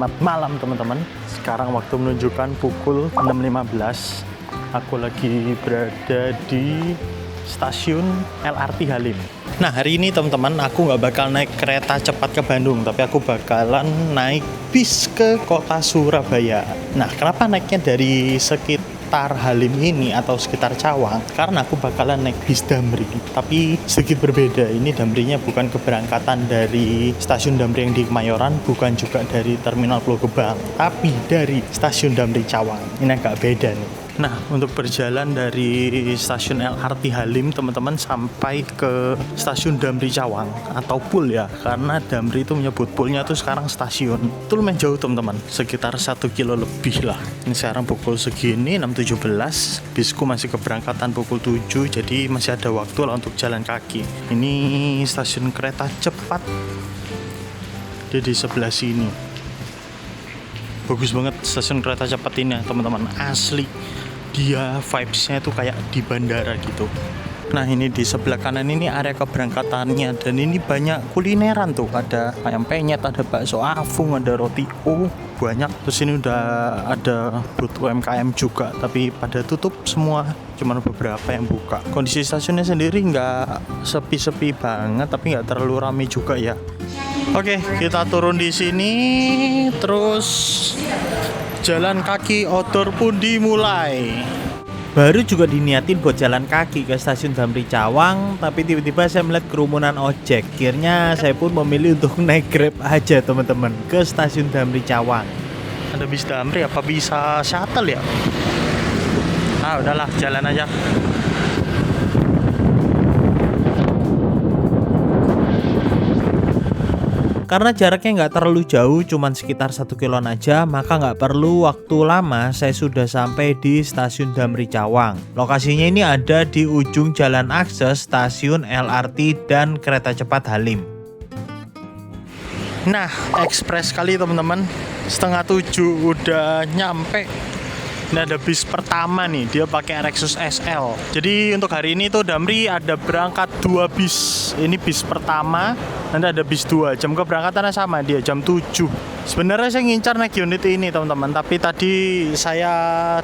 Selamat malam teman-teman. Sekarang waktu menunjukkan pukul 6.15. Aku lagi berada di stasiun LRT Halim. Nah hari ini teman-teman aku nggak bakal naik kereta cepat ke Bandung, tapi aku bakalan naik bis ke kota Surabaya. Nah kenapa naiknya dari sekitar Halim ini atau sekitar Cawang? Karena aku bakalan naik bis Damri, tapi sedikit berbeda. Ini Damrinya bukan keberangkatan dari stasiun Damri yang di Kemayoran, bukan juga dari Terminal Pulau Gebang, tapi dari stasiun Damri Cawang. Ini agak beda nih. Nah, untuk berjalan dari stasiun LRT Halim, teman-teman, sampai ke stasiun Damri Cawang atau Pul ya, karena Damri itu menyebut Pulnya tuh sekarang stasiun. Itu lumayan jauh, teman-teman, sekitar 1 kilo lebih lah. Ini sekarang pukul segini, 6.17, bisku masih keberangkatan pukul 7, jadi masih ada waktu lah untuk jalan kaki. Ini stasiun kereta cepat, dia di sebelah sini. Bagus banget stasiun kereta cepat ini, teman-teman, asli. Dia vibes-nya tuh kayak di bandara gitu. Nah ini di sebelah kanan ini area keberangkatannya, dan ini banyak kulineran tuh, ada ayam penyet, ada bakso afung, ada roti banyak. Terus ini udah ada booth UMKM juga, tapi pada tutup semua, cuma beberapa yang buka. Kondisi stasiunnya sendiri nggak sepi-sepi banget, tapi nggak terlalu ramai juga ya. Oke, kita turun di sini, terus jalan kaki outdoor pun dimulai. Baru juga diniatin buat jalan kaki ke stasiun Damri Cawang, tapi tiba-tiba saya melihat kerumunan ojek. Akhirnya saya pun memilih untuk naik Grab aja teman-teman ke stasiun Damri Cawang. Ada bis Damri apa bisa shuttle ya? Ah udahlah, jalan aja. Karena jaraknya nggak terlalu jauh, cuman sekitar 1 kiloan aja, maka nggak perlu waktu lama saya sudah sampai di stasiun Damri Cawang. Lokasinya ini ada di ujung jalan akses stasiun LRT dan kereta cepat Halim. Nah, ekspres kali teman-teman, 6:30 udah nyampe. Ini ada bis pertama nih, dia pakai Rexus SL. Jadi untuk hari ini tuh Damri ada berangkat 2 bis. Ini bis pertama, nanti ada bis 2. Jam keberangkatannya sama, dia jam 7. Sebenarnya saya ngincar naik unit ini teman-teman, tapi tadi saya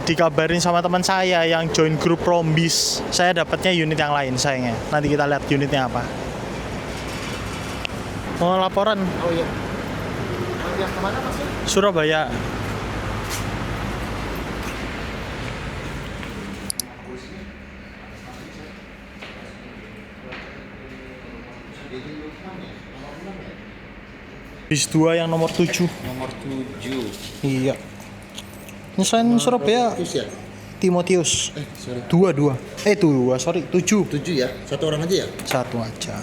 dikabarin sama teman saya yang join grup Rombis. Saya dapatnya unit yang lain sayangnya. Nanti kita lihat unitnya apa. Mau laporan? Oh iya. Yang kemana Mas? Surabaya. Bis 2 yang nomor 7. Nomor 7. Iya. Ini selain Surabaya, Ya? Timotius. Sorry. 2. Sorry, 7. 7 ya? Satu orang aja ya? Satu aja.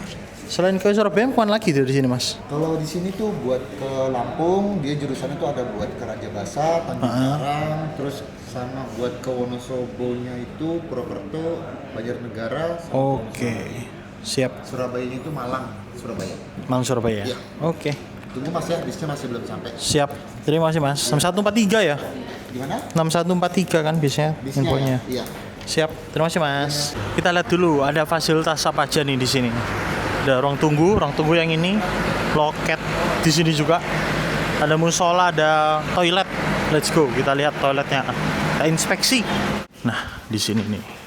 Selain ke Surabaya, kemana lagi dari sini, Mas? Kalau di sini tuh buat ke Lampung, dia jurusannya tuh ada buat ke Raja Basa, Tanjung Karang, terus sama buat ke Wonosobonya itu Purwokerto, Banjarnegara, sama Oke. Siap. Surabayanya itu Malang, Surabaya. Malang Surabaya. Iya. Oke. Tunggu Mas ya, bisnya masih belum sampai. Siap. Terima kasih, Mas. 6143 ya? Gimana? 6143 kan bisnya infonya. Iya. Siap. Terima kasih, Mas. Kita lihat dulu ada fasilitas apa aja nih di sini. Ada ruang tunggu yang ini, loket di sini juga. Ada musola, ada toilet. Let's go, kita lihat toiletnya. Kita inspeksi. Nah, di sini nih.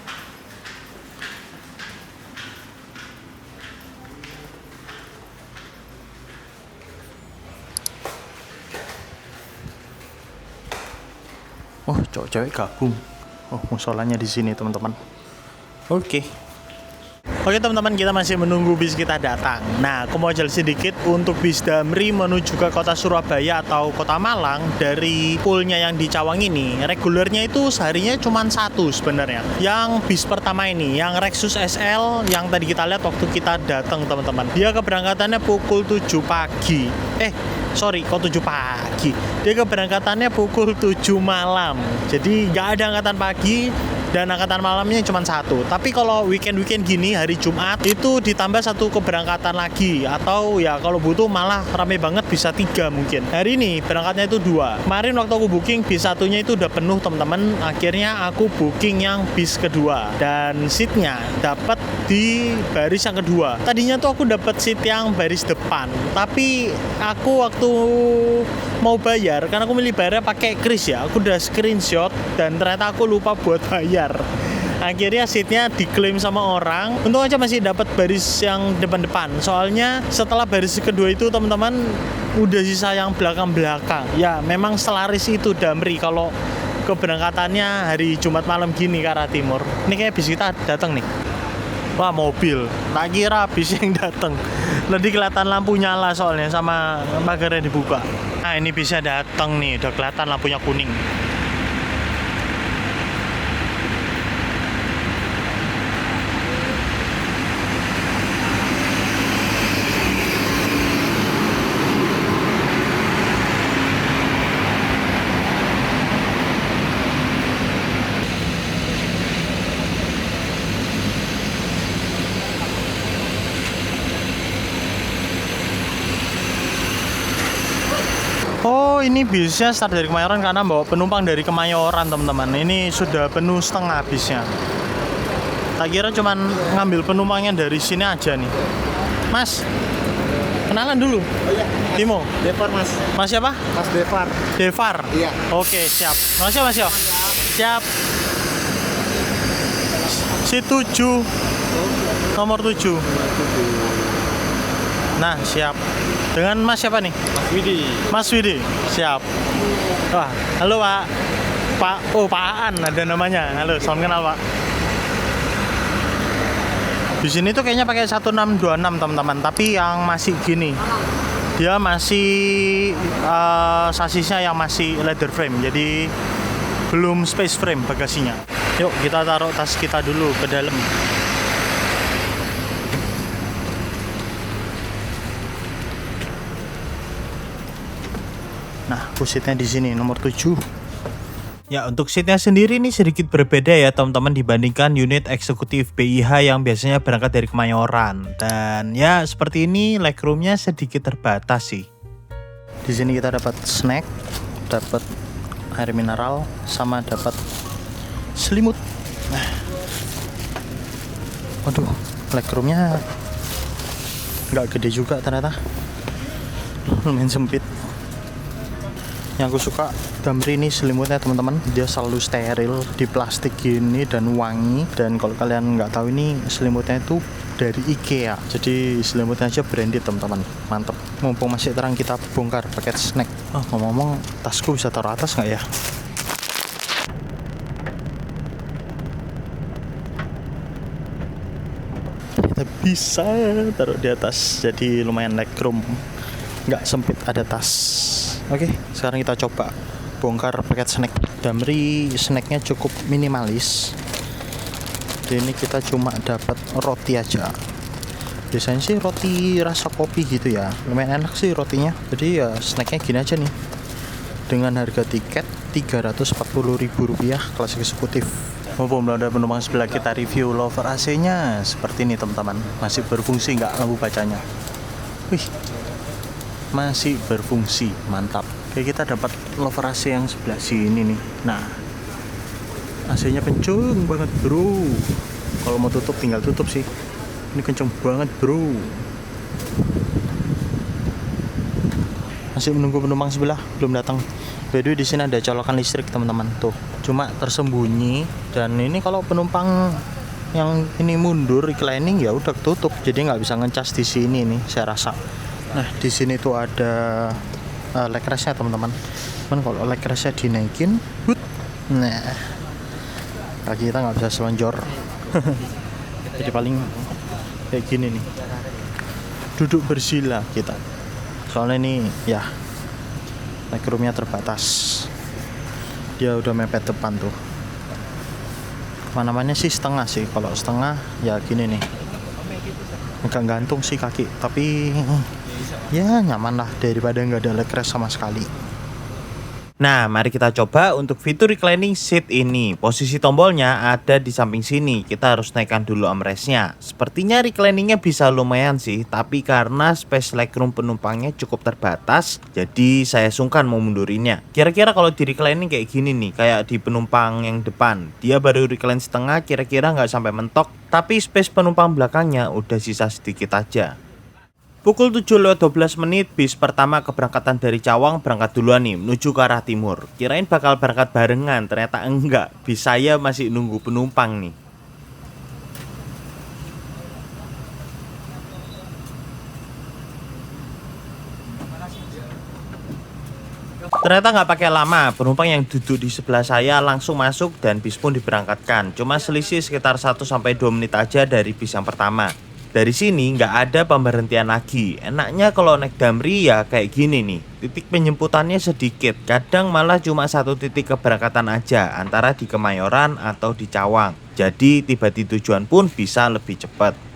Oh, cowok-cewek gabung. Oh, musolanya di sini, teman-teman. Oke, teman-teman, kita masih menunggu bis kita datang. Nah, aku mau jelas sedikit untuk bis Damri menuju ke kota Surabaya atau kota Malang dari Pulnya yang di Cawang ini. Regulernya itu seharinya cuma 1 sebenarnya. Yang bis pertama ini, yang Rexus SL yang tadi kita lihat waktu kita datang, teman-teman. Dia keberangkatannya pukul 7 pagi. Kok 7 pagi? Dia keberangkatannya pukul 7 malam. Jadi nggak ada angkatan pagi, dan angkatan malamnya cuma satu. Tapi kalau weekend gini, hari Jumat itu ditambah satu keberangkatan lagi, atau ya kalau butuh malah rame banget bisa 3 mungkin. Hari ini berangkatnya itu 2. Kemarin waktu aku booking bis satunya itu udah penuh teman-teman. Akhirnya aku booking yang bis kedua dan seatnya dapat di baris yang kedua. Tadinya tuh aku dapat seat yang baris depan, tapi aku waktu mau bayar, karena aku milih bayarnya pakai kris ya, aku udah screenshot dan ternyata aku lupa buat bayar. Akhirnya seatnya diklaim sama orang. Untung aja masih dapat baris yang depan-depan. Soalnya setelah baris kedua itu teman-teman udah sisa yang belakang-belakang. Ya memang selaris itu Damri kalau keberangkatannya hari Jumat malam gini ke arah timur. Ini kayak bis kita datang nih. Wah, mobil. Tak kira bis yang datang. Nanti kelihatan lampu nyala soalnya sama pagarnya dibuka. Nah, ini bisa datang nih, udah kelihatan lampunya kuning. Oh, ini bisnya start dari Kemayoran karena bawa penumpang dari Kemayoran, teman-teman. Ini sudah penuh setengah bisnya. Tak kira cuman ngambil penumpangnya dari sini aja nih. Mas, kenalan dulu. Oh iya, Timo. Devar Mas. Mas siapa? Mas Devar. Devar. Iya. Oke, siap. Makasih Mas Yo. Siap. Si 7. Nomor 7. Nah, siap. Dengan Mas siapa nih? Mas Widi. Mas Widi, siap. Wah, halo Pak. Pak Aan ada namanya. Halo, salam kenal Pak. Di sini tuh kayaknya pakai 1626 teman-teman, tapi yang masih gini. Dia masih sasisnya yang masih leather frame, jadi belum space frame bagasinya. Yuk kita taruh tas kita dulu ke dalam. Nah, seatnya di sini nomor 7. Ya, untuk seatnya sendiri ini sedikit berbeda ya teman-teman dibandingkan unit eksekutif BIH yang biasanya berangkat dari Kemayoran. Dan ya seperti ini legroomnya sedikit terbatas sih. Di sini kita dapat snack, dapat air mineral, sama dapat selimut. Nah, waduh, legroomnya nggak gede juga ternyata, lumayan sempit. Yang aku suka Damri ini selimutnya teman-teman, dia selalu steril di plastik gini dan wangi. Dan kalau kalian nggak tahu, ini selimutnya itu dari IKEA, jadi selimutnya aja branded teman-teman, mantep. Mumpung masih terang kita bongkar paket snack. Oh, ngomong-ngomong, tasku bisa taruh atas nggak ya? Kita bisa taruh di atas, jadi lumayan legroom, nggak sempit, ada tas. Oke, sekarang kita coba bongkar paket snack. Damri snacknya cukup minimalis. Ini kita cuma dapat roti aja. Biasanya sih roti rasa kopi gitu ya, lumayan enak sih rotinya. Jadi ya snacknya gini aja nih. Dengan harga tiket Rp340.000 kelas eksekutif. Mumpung belum ada penumpang sebelah, kita review lover AC-nya. Seperti ini teman-teman, masih berfungsi nggak lampu bacanya? Wih, masih berfungsi, mantap. Oke, kita dapat lover AC yang sebelah sini nih. Nah, AC-nya kenceng banget bro. Kalau mau tutup tinggal tutup sih. Ini kenceng banget bro. Masih menunggu penumpang sebelah, belum datang. By the way, di sini ada colokan listrik teman-teman tuh. Cuma tersembunyi. Dan ini kalau penumpang yang ini mundur reclining ya udah tutup. Jadi nggak bisa ngecas di sini nih, saya rasa. Nah, di sini tuh ada leg rest-nya teman-teman. Cuman kalau leg rest-nya dinaikin, nah, kaki kita nggak bisa selonjor. Jadi paling kayak gini nih, duduk bersila kita. Soalnya ini ya legroomnya terbatas. Dia udah mepet depan tuh. Namanya sih setengah sih. Kalau setengah ya gini nih, agak gantung sih kaki, tapi ya nyaman lah daripada nggak ada leg rest sama sekali. Nah, mari kita coba untuk fitur reclining seat ini. Posisi tombolnya ada di samping sini. Kita harus naikkan dulu armrestnya. Sepertinya recliningnya bisa lumayan sih, tapi karena space legroom penumpangnya cukup terbatas, jadi saya sungkan mau mundurinnya. Kira-kira kalau di reclining kayak gini nih, kayak di penumpang yang depan, dia baru recline setengah, kira-kira nggak sampai mentok, tapi space penumpang belakangnya udah sisa sedikit aja. Pukul 7:12 bis pertama keberangkatan dari Cawang berangkat duluan nih menuju ke arah timur. Kirain bakal berangkat barengan, ternyata enggak. Bis saya masih nunggu penumpang nih. Ternyata nggak pakai lama, penumpang yang duduk di sebelah saya langsung masuk dan bis pun diberangkatkan. Cuma selisih sekitar 1-2 menit aja dari bis yang pertama. Dari sini nggak ada pemberhentian lagi. Enaknya kalau naik Damri ya kayak gini nih. Titik penjemputannya sedikit, kadang malah cuma 1 titik keberangkatan aja, antara di Kemayoran atau di Cawang. Jadi tiba di tujuan pun bisa lebih cepat.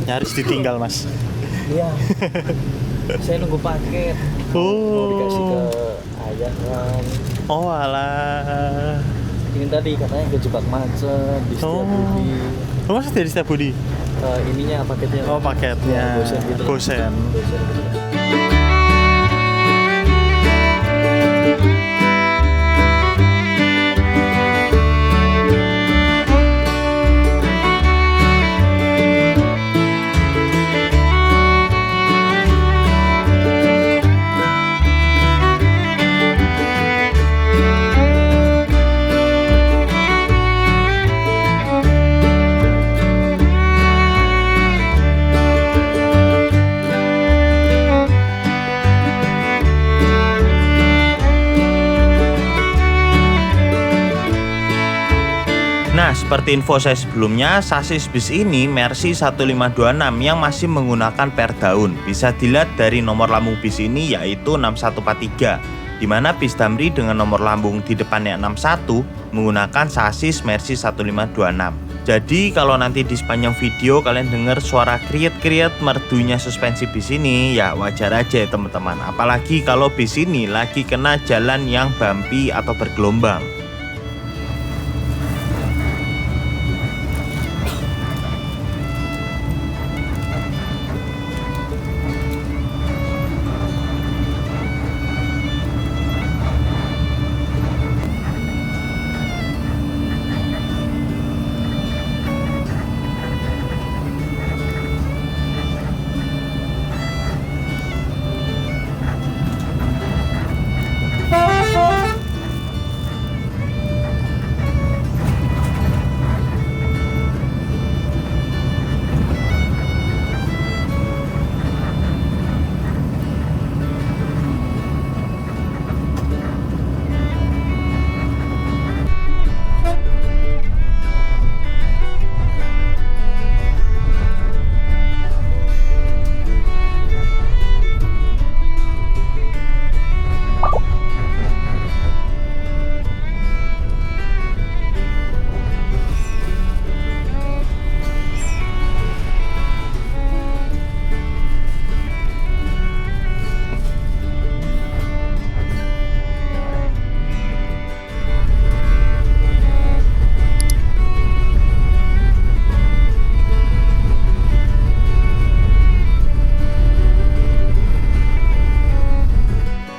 Nyaris ditinggal mas. Iya. Saya nunggu paket. Mau dikasih ke ayah kan. Oh alah. Ini tadi katanya kejebak macet di Setiabudi. Oh mas dari Setiabudi? Ininya paketnya. Oh paketnya. Bosen gitu. Bosen. Nah, seperti info saya sebelumnya, sasis bis ini Mercy 1526 yang masih menggunakan per daun. Bisa dilihat dari nomor lambung bis ini yaitu 6143, di mana bis Damri dengan nomor lambung di depannya 61 menggunakan sasis Mercy 1526. Jadi kalau nanti di sepanjang video kalian dengar suara kriet-kriet merdunya suspensi bis ini, ya wajar aja ya teman-teman. Apalagi kalau bis ini lagi kena jalan yang bumpy atau bergelombang.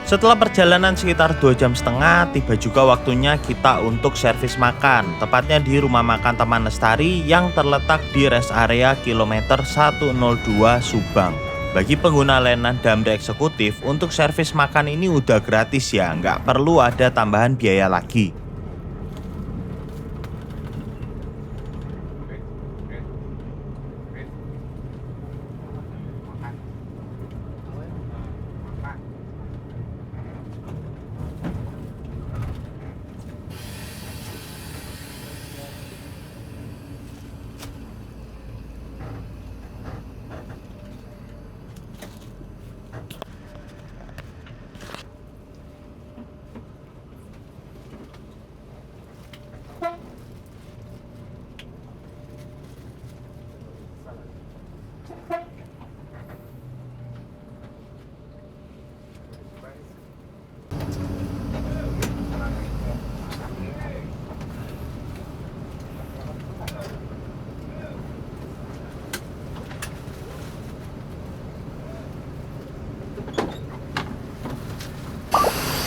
Setelah perjalanan sekitar 2,5 jam, tiba juga waktunya kita untuk servis makan, tepatnya di rumah makan Taman Lestari yang terletak di rest area kilometer 102 Subang. Bagi pengguna layanan Damri Eksekutif, untuk servis makan ini udah gratis ya, nggak perlu ada tambahan biaya lagi.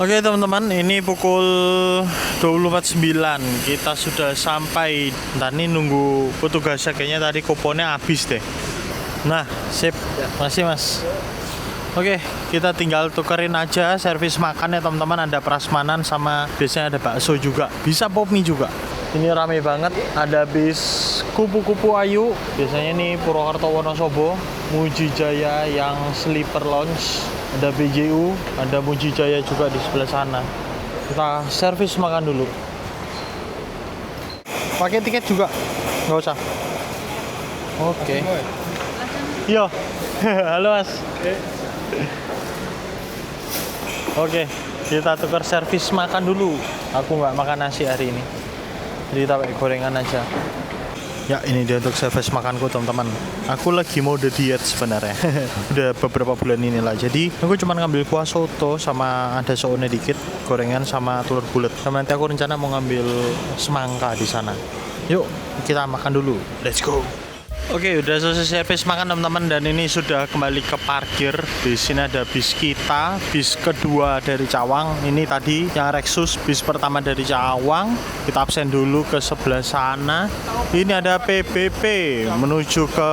Oke teman-teman, ini pukul 24.09. Kita sudah sampai. Ntar nih nunggu petugasnya, kayaknya tadi kuponnya habis deh. Nah, sip. Makasih mas. Oke, kita tinggal tukerin aja servis makan ya teman-teman. Ada prasmanan sama biasanya ada bakso juga. Bisa pop mie juga. Ini rame banget. Ada bis kupu-kupu ayu. Biasanya nih Purwokerto Wonosobo. Muji Jaya yang sleeper lounge. Ada BJU, ada Muji Jaya juga di sebelah sana. Kita servis makan dulu. Pakai tiket juga? Nggak usah. Oke. Yo, halo mas. Oke, kita tukar servis makan dulu. Aku nggak makan nasi hari ini, jadi kita pakai gorengan aja. Ya, ini dia untuk servis makanku teman-teman. Aku lagi mode diet sebenarnya. Udah beberapa bulan inilah. Jadi aku cuma ngambil kuah soto sama ada soone dikit, gorengan sama telur bulat. Sama nanti aku rencana mau ngambil semangka di sana. Yuk, kita makan dulu. Let's go. Oke, udah selesai servis makan teman-teman dan ini sudah kembali ke parkir. Di sini ada bis kita, bis kedua dari Cawang. Ini tadi yang Rexus, bis pertama dari Cawang. Kita absen dulu ke sebelah sana. Ini ada PBP menuju ke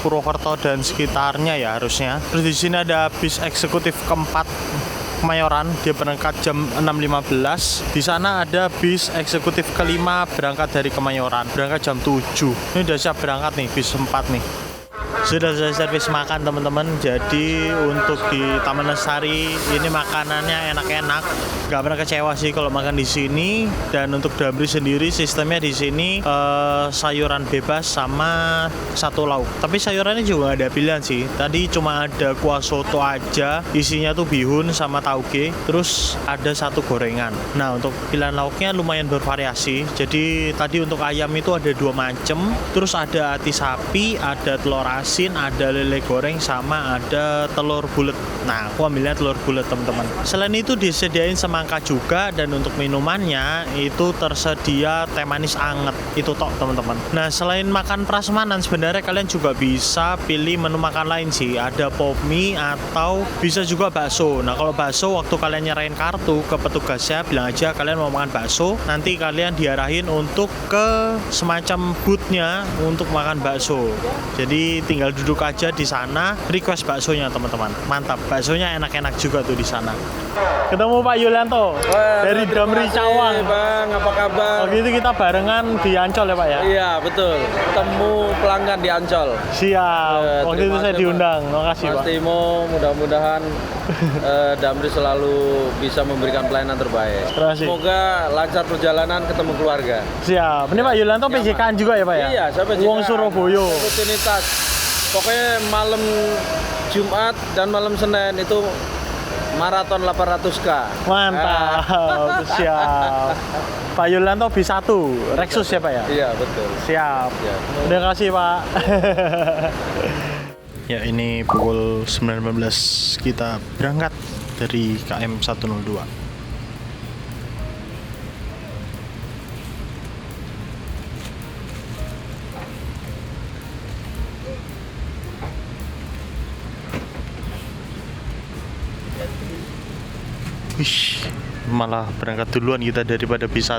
Purwokerto dan sekitarnya ya harusnya. Terus di sini ada bis eksekutif keempat Kemayoran, dia berangkat jam 6.15. Di sana ada bis eksekutif kelima berangkat dari Kemayoran, berangkat jam 7. Ini udah siap berangkat nih, bis 4 nih. Sudah selesai servis makan teman-teman. Jadi untuk di Taman Lestari ini makanannya enak-enak, nggak pernah kecewa sih kalau makan di sini. Dan untuk Damri sendiri sistemnya di sini sayuran bebas sama satu lauk. Tapi sayurannya juga nggak ada pilihan sih. Tadi cuma ada kuah soto aja, isinya tuh bihun sama tauge. Terus ada satu gorengan. Nah untuk pilihan lauknya lumayan bervariasi. Jadi tadi untuk ayam itu ada 2 macem. Terus ada ati sapi, ada telur asin, ada lele goreng, sama ada telur bulat. Nah, aku ambilnya telur bulat teman-teman. Selain itu disediain semangka juga, dan untuk minumannya itu tersedia teh manis anget. Itu tok teman-teman. Nah, selain makan prasmanan sebenarnya kalian juga bisa pilih menu makan lain sih. Ada pop mie atau bisa juga bakso. Nah, kalau bakso waktu kalian nyerahin kartu ke petugasnya bilang aja kalian mau makan bakso, nanti kalian diarahin untuk ke semacam boothnya untuk makan bakso. Jadi tinggal duduk aja di sana, request baksonya teman-teman. Mantap, baksonya enak-enak juga tuh di sana. Ketemu Pak Yulianto dari Damri Cawang. Bang, apa kabar? Waktu itu kita barengan di Ancol ya Pak ya? Iya, betul. Ketemu pelanggan di Ancol. Siap. Waktu itu saya diundang. Makasih Mas Pak. Timo, mudah-mudahan Damri selalu bisa memberikan pelayanan terbaik. Terima kasih. Semoga lancar perjalanan ketemu keluarga. Siap. Ini Pak Yulianto PJK-an juga ya Pak ya? Iya, saya PJK. Wong Surabaya. Rutinitas. Pokoknya malam Jumat dan malam Senin itu maraton 800K. Mantap. Siap. Pak Yulianto B1 Rexus ya Pak ya? Iya, betul. Siap. Siap. Terima kasih Pak. Ya, ini pukul 19 kita berangkat dari KM 102. Wih, malah berangkat duluan kita daripada B1.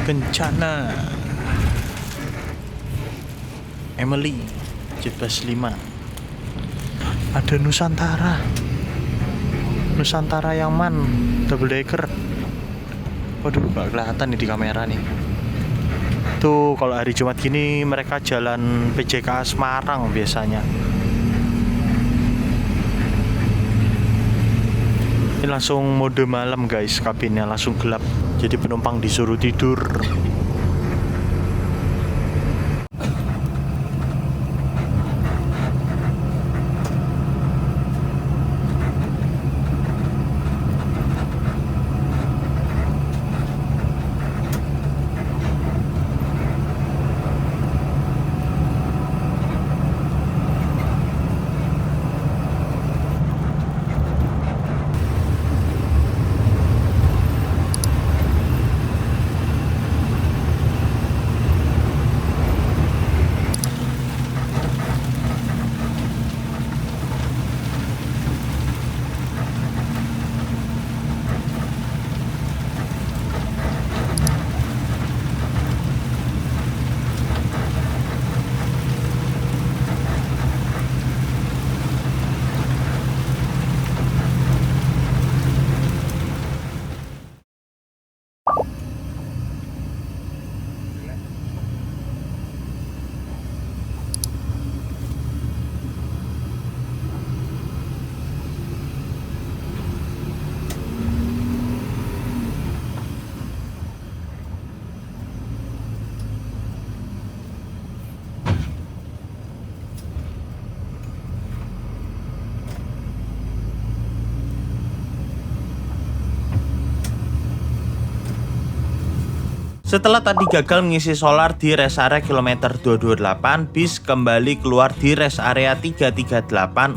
Kencana Emily 17.5. Ada Nusantara yang man double decker. Waduh, gak kelihatan nih di kamera nih. Tuh kalau hari Jumat gini mereka jalan PJK Semarang biasanya. Ini langsung mode malam guys, kabinnya langsung gelap. Jadi penumpang disuruh tidur. Setelah tadi gagal mengisi solar di rest area kilometer 228, bis kembali keluar di rest area 338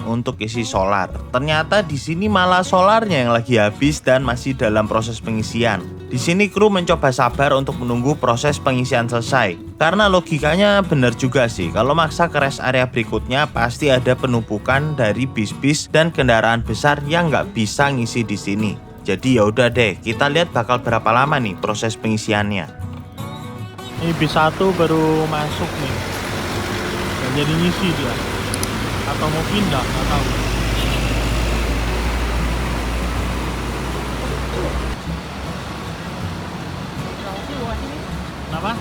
untuk isi solar. Ternyata di sini malah solarnya yang lagi habis dan masih dalam proses pengisian. Di sini kru mencoba sabar untuk menunggu proses pengisian selesai. Karena logikanya benar juga sih, kalau maksa ke rest area berikutnya pasti ada penumpukan dari bis-bis dan kendaraan besar yang nggak bisa ngisi di sini. Jadi ya udah deh, kita lihat bakal berapa lama nih proses pengisiannya. Ini bis 1 baru masuk nih. Dan jadi ngisi dia. Atau mau pindah, nggak tahu. Kenapa?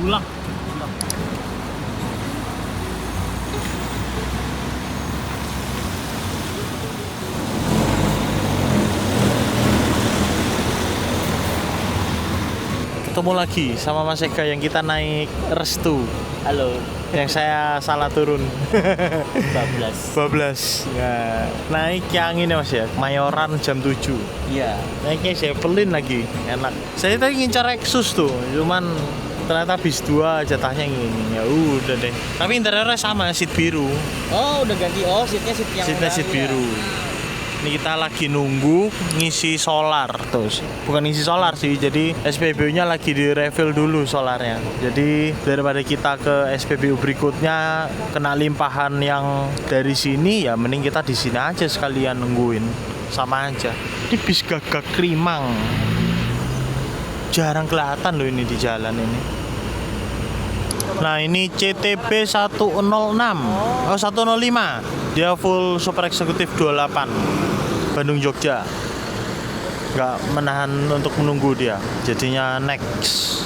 Bulang. Ketemu lagi sama Mas Ega yang kita naik Restu. Halo. Yang saya salah turun. 14. 12. Nah, naik yang ini Mas ya, Mayoran jam 7. Iya. Naiknya Zeppelin lagi, enak. Saya tadi ngincar Exus tuh, cuman ternyata bis 2 jatahnya ini. Ya udah deh. Tapi interiornya sama, seat biru. Oh, udah ganti. Oh, seatnya seat yang Seatnya seat biru. Ini kita lagi nunggu ngisi solar terus. Bukan ngisi solar sih, jadi SPBU-nya lagi di refill dulu solarnya. Jadi daripada kita ke SPBU berikutnya kena limpahan yang dari sini, ya mending kita di sini aja sekalian nungguin. Sama aja. Ini bis Gagak Krimang. Jarang kelihatan loh ini di jalan ini. Nah ini CTB 106. Oh 105. Dia full super eksekutif 28 Bandung Jogja. Nggak menahan untuk menunggu dia. Jadinya next.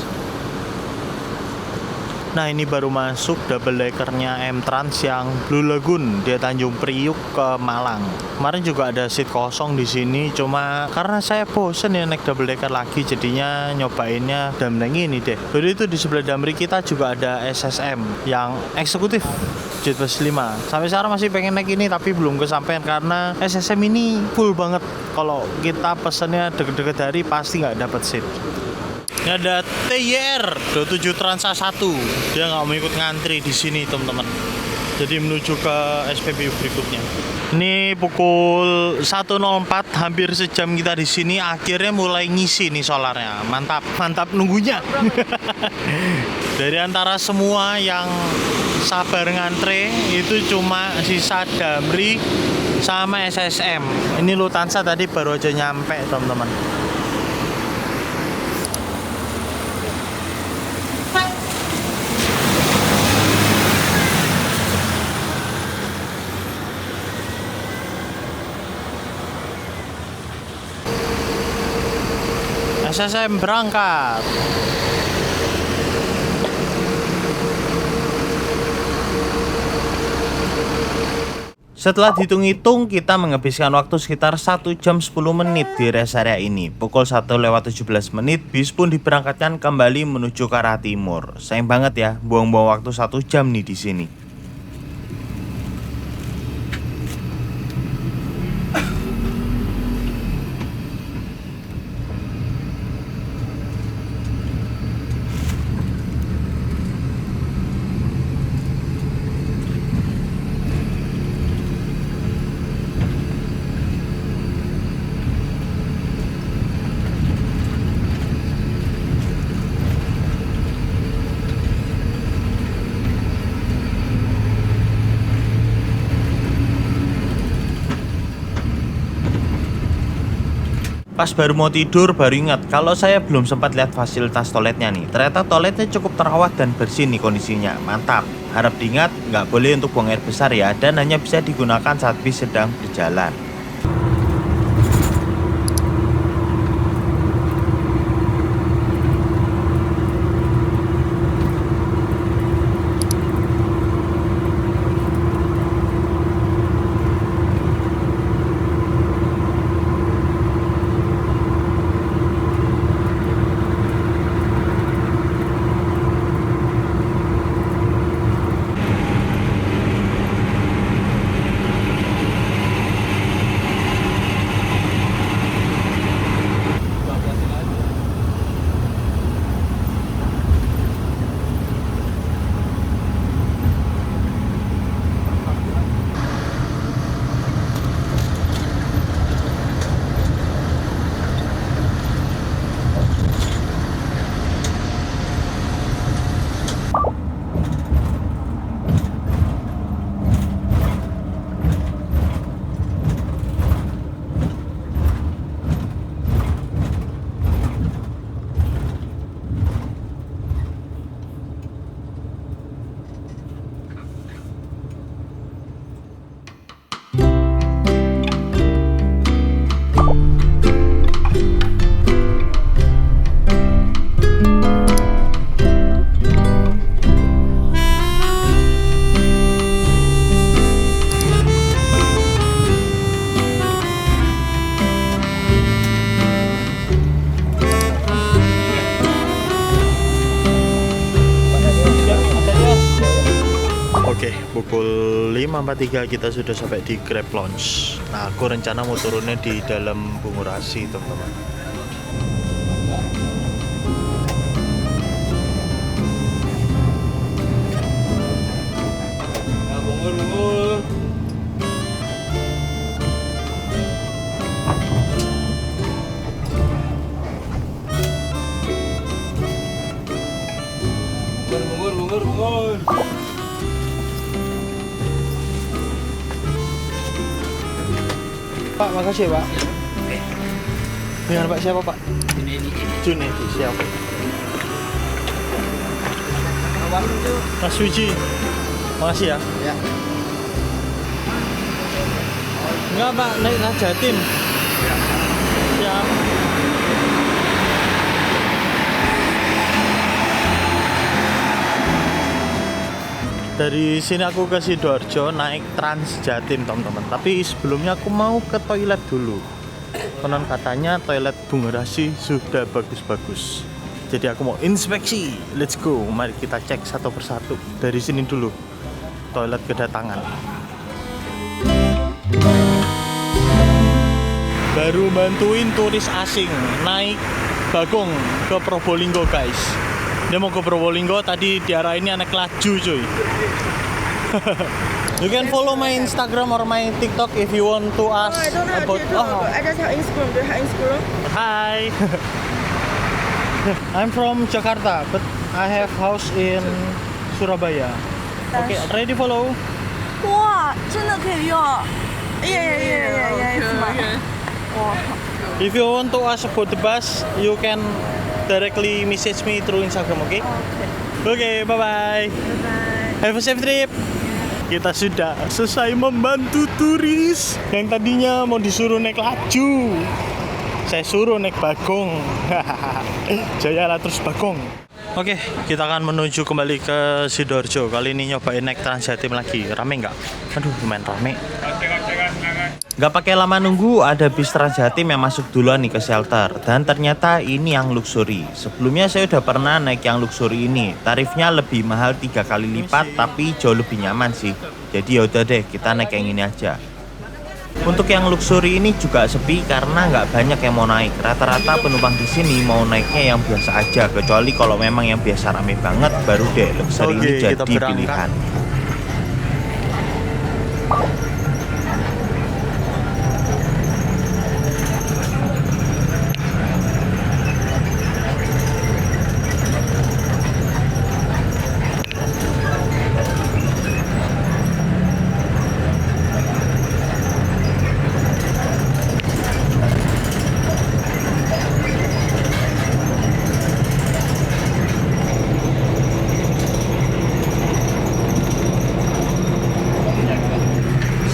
Nah ini baru masuk double deckernya M-Trans yang Blue Lagoon, dia Tanjung Priuk ke Malang. Kemarin juga ada seat kosong di sini, cuma karena saya bosen ya naik double decker lagi, jadinya nyobainnya Damri ini deh. Jadi itu di sebelah Damri kita juga ada SSM yang eksekutif Jetbus 5. Sampai sekarang masih pengen naik ini tapi belum kesampaian karena SSM ini full banget. Kalau kita pesennya deket-deket hari pasti nggak dapat seat. Ini ada TYR 27 Transa 1. Dia nggak mau ikut ngantri di sini teman-teman. Jadi menuju ke SPBU berikutnya. Ini pukul 1.04, hampir sejam kita di sini. Akhirnya mulai ngisi nih solarnya. Mantap, mantap nunggunya. Dari antara semua yang sabar ngantre itu cuma sisa Damri sama SSM. Ini Lufthansa tadi baru aja nyampe teman-teman. SSM berangkat. Setelah dihitung-hitung, kita menghabiskan waktu sekitar 1 jam 10 menit di rest area ini. Pukul 1:17 bis pun diberangkatkan kembali menuju ke arah timur. Sayang banget ya, buang-buang waktu 1 jam nih di sini. Pas baru mau tidur, baru ingat kalau saya belum sempat lihat fasilitas toiletnya nih. Ternyata toiletnya cukup terawat dan bersih nih kondisinya. Mantap. Harap diingat, nggak boleh untuk buang air besar ya, dan hanya bisa digunakan saat bis sedang berjalan. 5.43 kita sudah sampai di Grab Lounge. Nah, aku rencana mau turunnya di dalam Bungurasi, teman-teman. Bungur. Bungur. Pak, makasih ya, Pak. Dengan Pak siapa, Pak? Junedi, siap. Mas Suji, makasih ya. Ya. Enggak, Pak, naik Rajatim. Siap. Dari sini aku ke Sidoarjo naik Trans Jatim, teman-teman. Tapi sebelumnya aku mau ke toilet dulu. Konon katanya toilet Bungurasi sudah bagus-bagus. Jadi aku mau inspeksi. Let's go. Mari kita cek satu persatu. Dari sini dulu. Toilet kedatangan. Baru bantuin turis asing naik bagong ke Probolinggo, guys. Dia mau ke Probolinggo, tadi diarahinnya naik laju, cuy. You can follow my Instagram or my TikTok if you want to ask I don't have about. TikTok. I just have Instagram. Do you have Instagram? Hi. I'm from Jakarta, but I have house in Surabaya. Okay, ready follow? 哇，真的可以用。Yeah, it's mine. 哇， If you want to ask about the bus, you can directly message me through Instagram, okay? Okay, bye-bye. Have a safe trip. Kita sudah selesai membantu turis yang tadinya mau disuruh naik laju. Saya suruh naik bagong. Jayalah terus bagong. Oke, kita akan menuju kembali ke Sidoarjo. Kali ini nyobain naik Trans Jatim lagi. Rame nggak? Aduh, lumayan rame. Gak pakai lama nunggu, ada bis Trans Jatim yang masuk duluan nih ke shelter. Dan ternyata ini yang luxury. Sebelumnya saya udah pernah naik yang luxury ini. Tarifnya lebih mahal 3 kali lipat, tapi jauh lebih nyaman sih. Jadi yaudah deh, kita naik yang ini aja. Untuk yang luxury ini juga sepi karena nggak banyak yang mau naik. Rata-rata penumpang di sini mau naiknya yang biasa aja. Kecuali kalau memang yang biasa rame banget, baru deh luxury ini Oke, jadi kita berangkat. pilihan.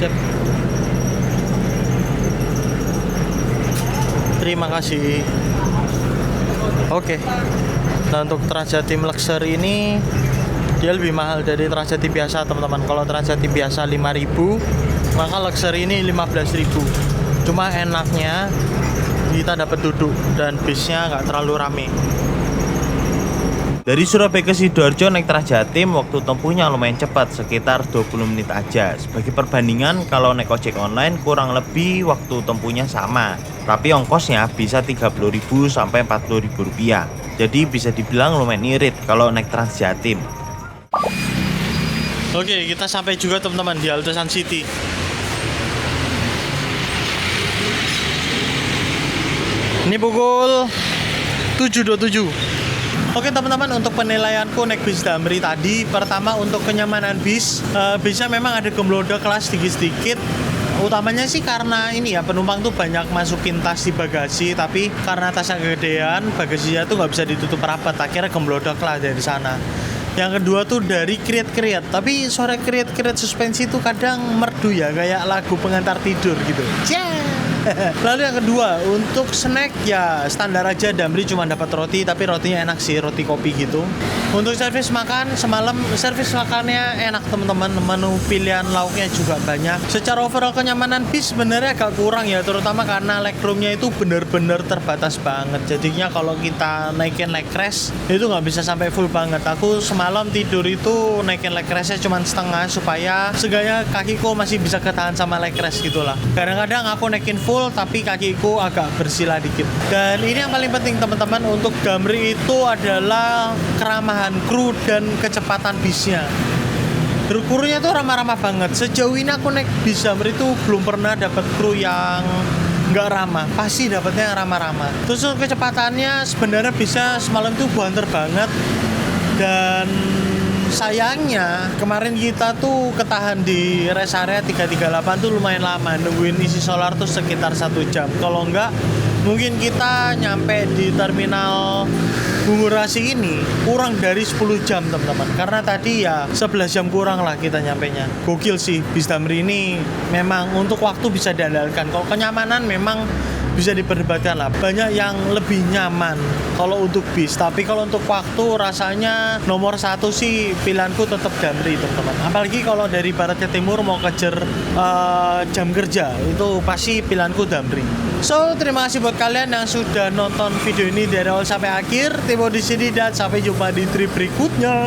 Siap. Terima kasih. Oke. Nah, untuk Trans Jatim Luxury ini dia lebih mahal dari Trans Jatim biasa, teman-teman. Kalau Trans Jatim biasa 5.000, maka Luxury ini 15.000. Cuma enaknya kita dapat duduk dan bisnya nggak terlalu rame. Dari Surabaya ke Sidoarjo naik Trans Jatim waktu tempuhnya lumayan cepat, sekitar 20 menit aja. Sebagai perbandingan, kalau naik ojek online kurang lebih waktu tempuhnya sama. Tapi ongkosnya bisa 30.000 sampai 40.000 rupiah. Jadi bisa dibilang lumayan irit kalau naik Trans Jatim. Oke, kita sampai juga teman-teman di halte Sun City. Ini pukul 7.27. Oke teman-teman, untuk penilaianku naik bis Damri tadi, pertama untuk kenyamanan bisnya memang ada gemblodak kelas sedikit-sedikit. Utamanya sih karena ini ya, penumpang tuh banyak masukin tas di bagasi, tapi karena tasnya kegedean, bagasinya tuh nggak bisa ditutup rapat, akhirnya gemblodak lah dari sana. Yang kedua tuh dari kriet-kriet, tapi suara kriet-kriet suspensi tuh kadang merdu ya, kayak lagu pengantar tidur gitu. Lalu yang kedua, untuk snack ya standar aja, Damri cuma dapat roti, tapi rotinya enak sih, roti kopi gitu. Untuk servis makan, semalam servis makannya enak teman-teman, menu pilihan lauknya juga banyak. Secara overall kenyamanan bis sebenarnya agak kurang ya, terutama karena legroomnya itu bener-bener terbatas banget. Jadinya kalau kita naikin leg rest itu nggak bisa sampai full banget. Aku semalam tidur itu naikin leg restnya cuma setengah supaya seenggaknya kakiku masih bisa ketahan sama leg rest gitulah. Kadang-kadang aku naikin full tapi kakiku agak bersila dikit. Dan ini yang paling penting teman-teman, untuk Damri itu adalah keramahan kru dan kecepatan bisnya. Krunya tuh ramah-ramah banget. Sejauh ini aku naik bis Damri itu belum pernah dapat kru yang nggak ramah, pasti dapatnya yang ramah-ramah. Terus kecepatannya sebenarnya bisa semalam itu banter banget. Dan sayangnya kemarin kita tuh ketahan di rest area 338 tuh lumayan lama, nungguin isi solar tuh sekitar 1 jam. Kalau enggak mungkin kita nyampe di terminal Bungurasi ini kurang dari 10 jam teman-teman, karena tadi ya 11 jam kurang lah kita nyampenya. Gokil sih, bis Damri ini memang untuk waktu bisa diandalkan. Kalau kenyamanan memang bisa diperdebatkan lah, banyak yang lebih nyaman kalau untuk bis, tapi kalau untuk waktu rasanya nomor 1 sih pilihanku tetap Damri teman-teman. Apalagi kalau dari barat ke timur mau kejar jam kerja, itu pasti pilihanku Damri. So, terima kasih buat kalian yang sudah nonton video ini dari awal sampai akhir. Timo di sini dan sampai jumpa di trip berikutnya.